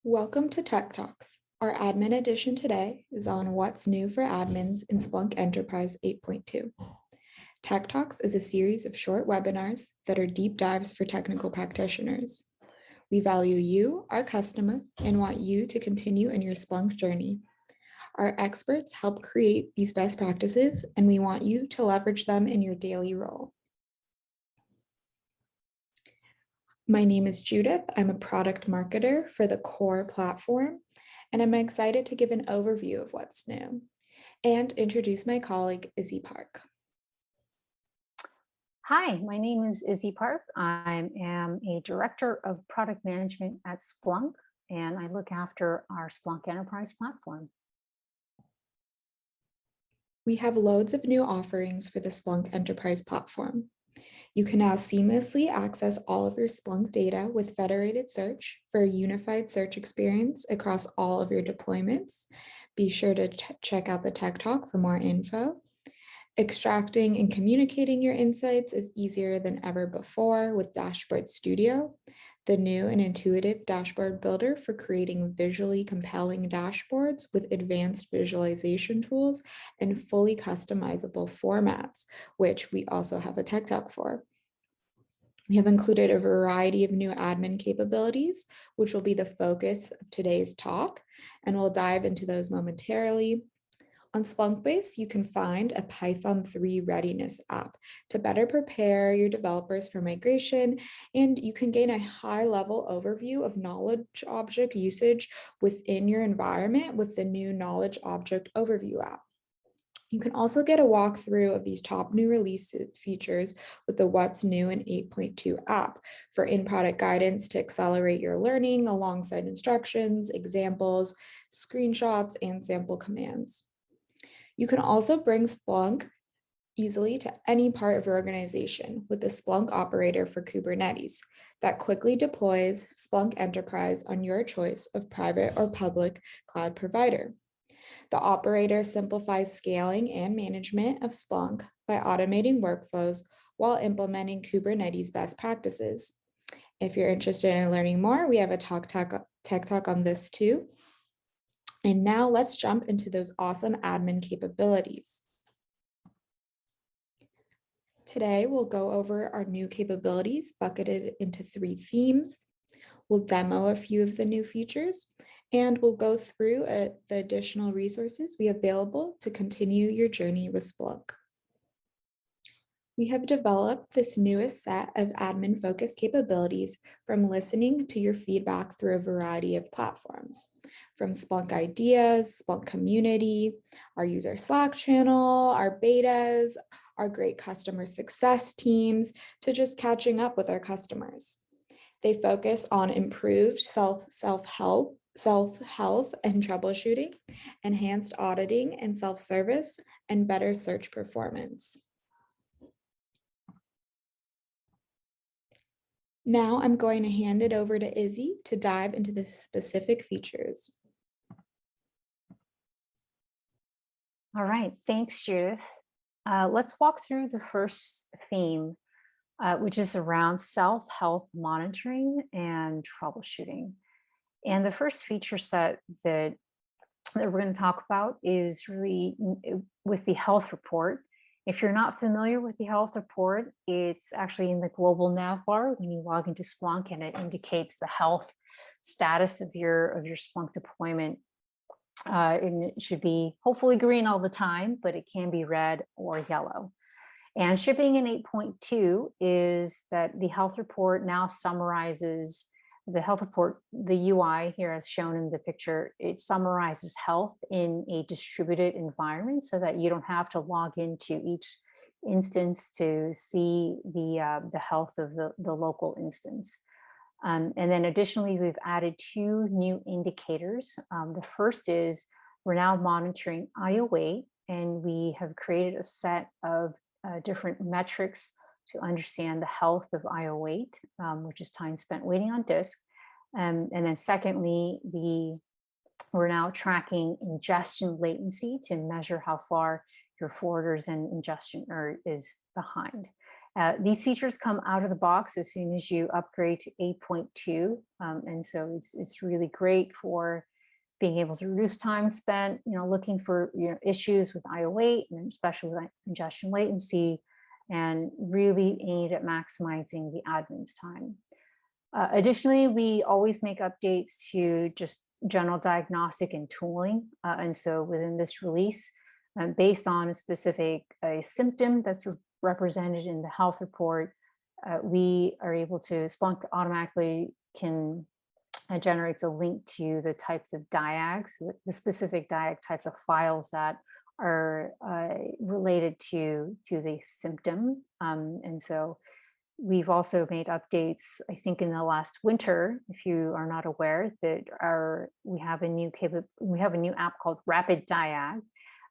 Welcome to Tech Talks. Our admin edition today is on what's new for admins in Splunk Enterprise 8.2. Tech Talks is a series of short webinars that are deep dives for technical practitioners. We value you, our customer, and want you to continue in your Splunk journey. Our experts help create these best practices, and we want you to leverage them in your daily role. My name is Judith. I'm a product marketer for the core platform, and I'm excited to give an overview of what's new and introduce my colleague, Izzy Park. Hi, my name is Izzy Park. I am a director of product management at Splunk, and I look after our Splunk Enterprise platform. We have loads of new offerings for the Splunk Enterprise platform. You can now seamlessly access all of your Splunk data with federated search for a unified search experience across all of your deployments. Be sure to check out the Tech Talk for more info. Extracting and communicating your insights is easier than ever before with Dashboard Studio, the new and intuitive dashboard builder for creating visually compelling dashboards with advanced visualization tools and fully customizable formats, which we also have a Tech Talk for. We have included a variety of new admin capabilities, which will be the focus of today's talk, and we'll dive into those momentarily. On Splunkbase, you can find a Python 3 readiness app to better prepare your developers for migration, and you can gain a high-level overview of knowledge object usage within your environment with the new Knowledge Object Overview app. You can also get a walkthrough of these top new release features with the What's New in 8.2 app for in-product guidance to accelerate your learning alongside instructions, examples, screenshots, and sample commands. You can also bring Splunk easily to any part of your organization with the Splunk operator for Kubernetes that quickly deploys Splunk Enterprise on your choice of private or public cloud provider. The operator simplifies scaling and management of Splunk by automating workflows while implementing Kubernetes best practices. If you're interested in learning more, we have a Tech Talk on this too. And now let's jump into those awesome admin capabilities. Today, we'll go over our new capabilities bucketed into 3 themes. We'll demo a few of the new features, and we'll go through the additional resources we have available to continue your journey with Splunk. We have developed this newest set of admin-focused capabilities from listening to your feedback through a variety of platforms, from Splunk Ideas, Splunk Community, our user Slack channel, our betas, our great customer success teams, to just catching up with our customers. They focus on improved self-help and troubleshooting, enhanced auditing and self-service, and better search performance. Now I'm going to hand it over to Izzy to dive into the specific features. All right, thanks, Judith. Let's walk through the first theme, which is around self-health monitoring and troubleshooting. And the first feature set that we're going to talk about is really with the health report. If you're not familiar with the health report, it's actually in the global nav bar when you log into Splunk, and it indicates the health status of your Splunk deployment. And it should be hopefully green all the time, but it can be red or yellow. And shipping in 8.2 is that the health report now summarizes the health report, the UI here as shown in the picture. It summarizes health in a distributed environment so that you don't have to log into each instance to see the health of the local instance. And then additionally, we've added 2 new indicators. The first is we're now monitoring IO8, and we have created a set of different metrics to understand the health of IO8, which is time spent waiting on disk. And then secondly, we're now tracking ingestion latency to measure how far your forwarders and ingestion is behind. These features come out of the box as soon as you upgrade to 8.2. And so it's really great for being able to reduce time spent, looking for issues with IO8 and especially with ingestion latency, and really aimed at maximizing the admin's time. Additionally, we always make updates to just general diagnostic and tooling. And so within this release, based on a specific symptom that's represented in the health report, we are able to, Splunk automatically can generates a link to the types of diags, the specific diag types of files that are related to the symptom. And so we've also made updates, I think in the last winter, if you are not aware, that we have a new app called Rapid Diag,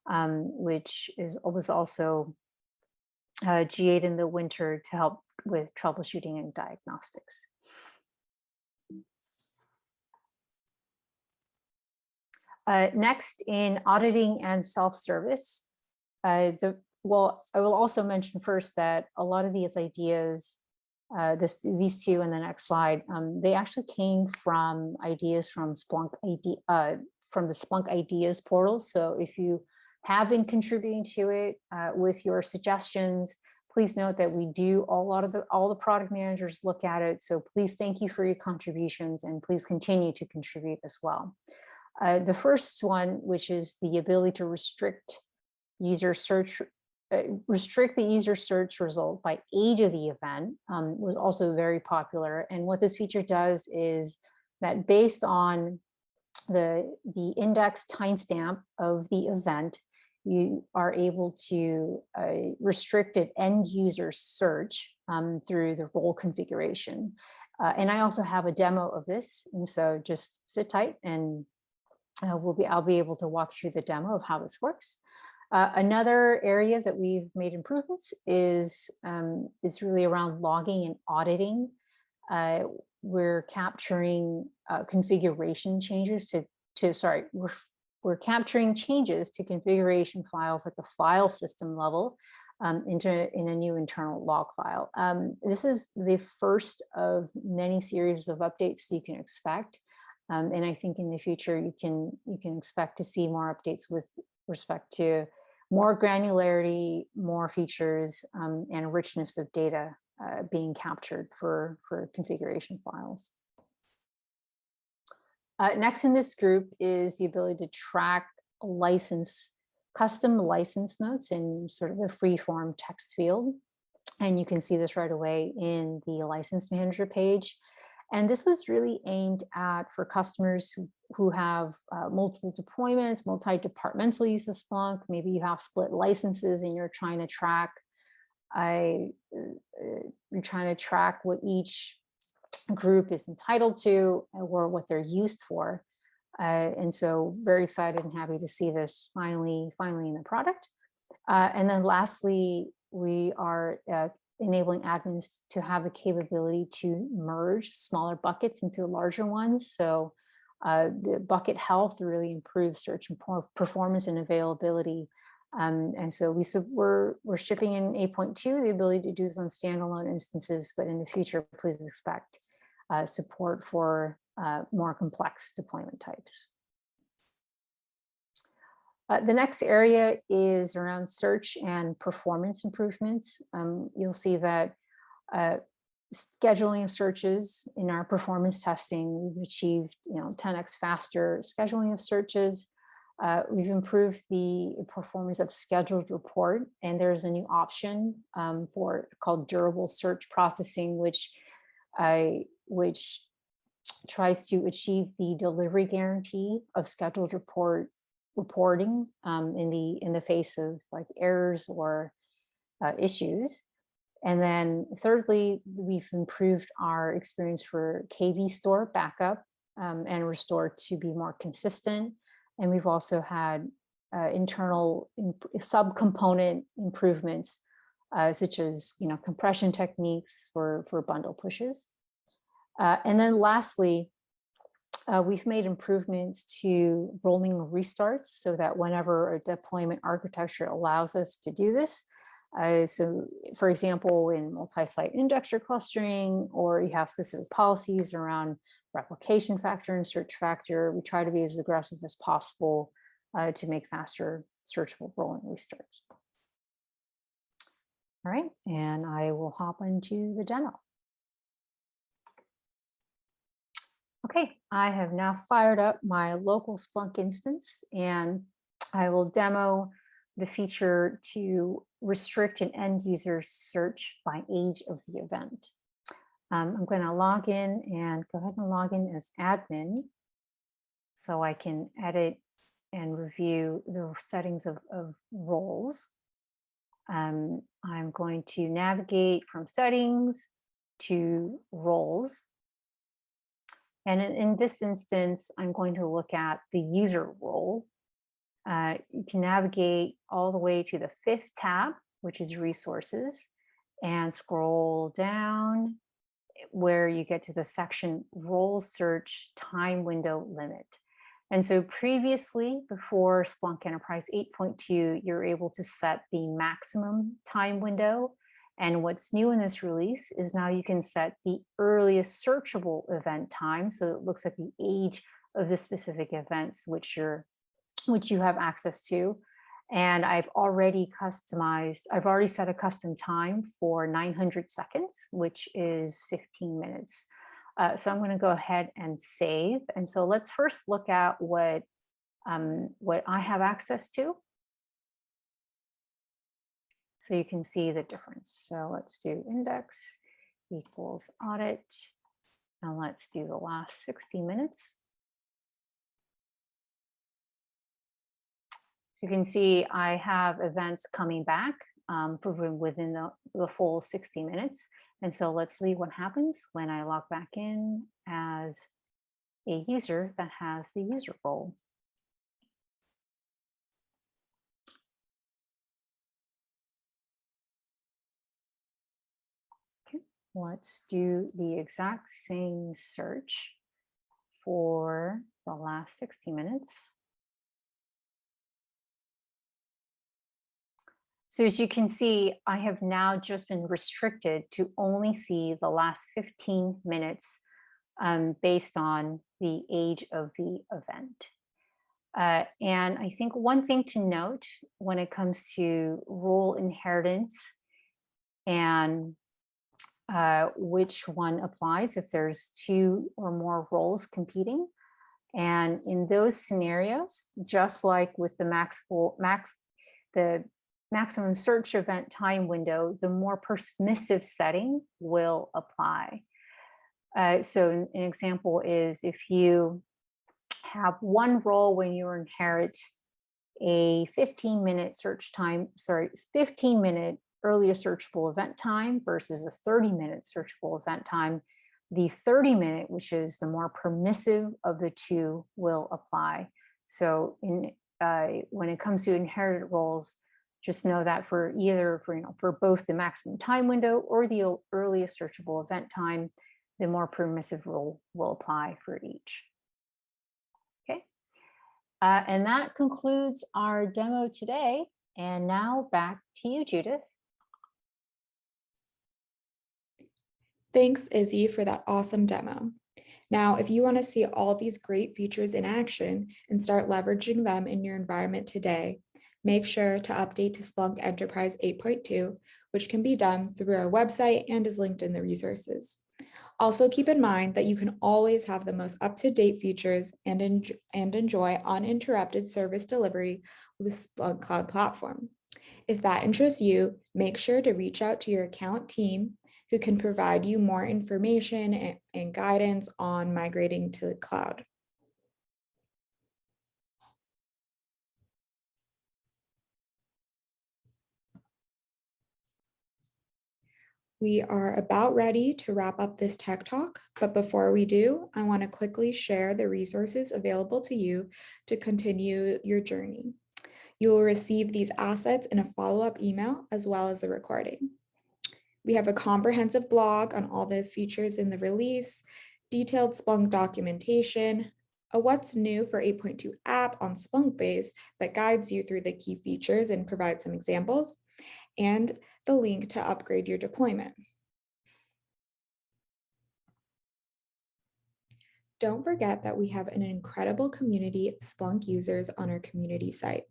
which was also GA'd in the winter to help with troubleshooting and diagnostics. Next, in auditing and self-service, I will also mention first that a lot of these ideas, these two in the next slide, they actually came from ideas from Splunk from the Splunk Ideas portal. So if you have been contributing to it with your suggestions, please note that we do all the product managers look at it. So please thank you for your contributions, and please continue to contribute as well. The first one, which is the ability to restrict the user search result by age of the event, was also very popular. And what this feature does is that based on the index timestamp of the event, you are able to restrict an end user search through the role configuration. And I also have a demo of this, and so just sit tight and I'll be able to walk through the demo of how this works. Another area that we've made improvements is really around logging and auditing. We're capturing configuration changes we're capturing changes to configuration files at the file system level in a new internal log file. This is the first of many series of updates you can expect. And I think in the future, you can expect to see more updates with respect to more granularity, more features, and richness of data being captured for configuration files. Next in this group is the ability to track custom license notes in sort of a free-form text field. And you can see this right away in the license manager page. And this is really aimed at for customers who have multiple deployments, multi-departmental use of Splunk. Maybe you have split licenses and you're trying to track what each group is entitled to or what they're used for. And so very excited and happy to see this finally in the product. And then lastly, we are enabling admins to have the capability to merge smaller buckets into larger ones. So the bucket health really improves search performance and availability. And so we're shipping in 8.2 the ability to do this on standalone instances, but in the future, please expect support for more complex deployment types. The next area is around search and performance improvements. You'll see that scheduling of searches in our performance testing, we've achieved 10x faster scheduling of searches. We've improved the performance of scheduled report, and there's a new option called durable search processing, which tries to achieve the delivery guarantee of scheduled reporting in the face of like errors or issues. And then thirdly, we've improved our experience for KV store backup and restore to be more consistent. And we've also had internal subcomponent improvements, such as compression techniques for bundle pushes. And then lastly, we've made improvements to rolling restarts so that whenever a deployment architecture allows us to do this, So for example, in multi-site indexer clustering, or you have specific policies around replication factor and search factor, we try to be as aggressive as possible to make faster searchable rolling restarts. All right, and I will hop into the demo. Okay, I have now fired up my local Splunk instance, and I will demo the feature to restrict an end user search by age of the event. I'm going to log in and go ahead and log in as admin so I can edit and review the settings of roles. I'm going to navigate from settings to roles. And in this instance, I'm going to look at the user role. You can navigate all the way to the 5th tab, which is resources, and scroll down where you get to the section role search time window limit. And so previously, before Splunk Enterprise 8.2, you're able to set the maximum time window. And what's new in this release is now you can set the earliest searchable event time. So it looks at the age of the specific events which you have access to. And I've already set a custom time for 900 seconds, which is 15 minutes. So I'm going to go ahead and save. And so let's first look at what I have access to, so you can see the difference. So let's do index equals audit, and let's do the last 60 minutes. So you can see I have events coming back for within the full 60 minutes. And so let's see what happens when I log back in as a user that has the user role. Okay, let's do the exact same search for the last 60 minutes. So as you can see, I have now just been restricted to only see the last 15 minutes based on the age of the event. And I think one thing to note when it comes to role inheritance and which one applies if there's 2 or more roles competing. And in those scenarios, just like with the maximum search event time window, the more permissive setting will apply. So an example is if you have one role when you inherit a 15-minute search time, 15-minute earliest searchable event time versus a 30-minute searchable event time, the 30-minute, which is the more permissive of the 2, will apply. So when it comes to inherited roles, just know that for both the maximum time window or the earliest searchable event time, the more permissive rule will apply for each. Okay, and that concludes our demo today. And now back to you, Judith. Thanks, Izzy, for that awesome demo. Now, if you want to see all these great features in action and start leveraging them in your environment today, make sure to update to Splunk Enterprise 8.2, which can be done through our website and is linked in the resources. Also, keep in mind that you can always have the most up-to-date features and enjoy uninterrupted service delivery with the Splunk Cloud Platform. If that interests you, make sure to reach out to your account team who can provide you more information and guidance on migrating to the cloud. We are about ready to wrap up this tech talk, but before we do, I want to quickly share the resources available to you to continue your journey. You will receive these assets in a follow-up email as well as the recording. We have a comprehensive blog on all the features in the release, detailed Splunk documentation, a What's New for 8.2 app on Splunk base that guides you through the key features and provides some examples, and the link to upgrade your deployment. Don't forget that we have an incredible community of Splunk users on our community site.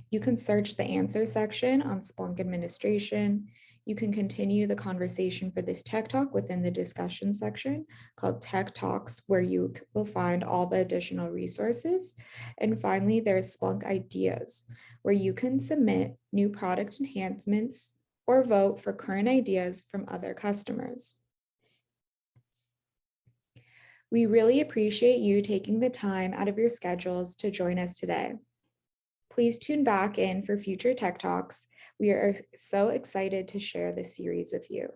You can search the answer section on Splunk administration. You can continue the conversation for this tech talk within the discussion section called Tech Talks, where you will find all the additional resources. And finally, there's Splunk Ideas, where you can submit new product enhancements or vote for current ideas from other customers. We really appreciate you taking the time out of your schedules to join us today. Please tune back in for future Tech Talks. We are so excited to share this series with you.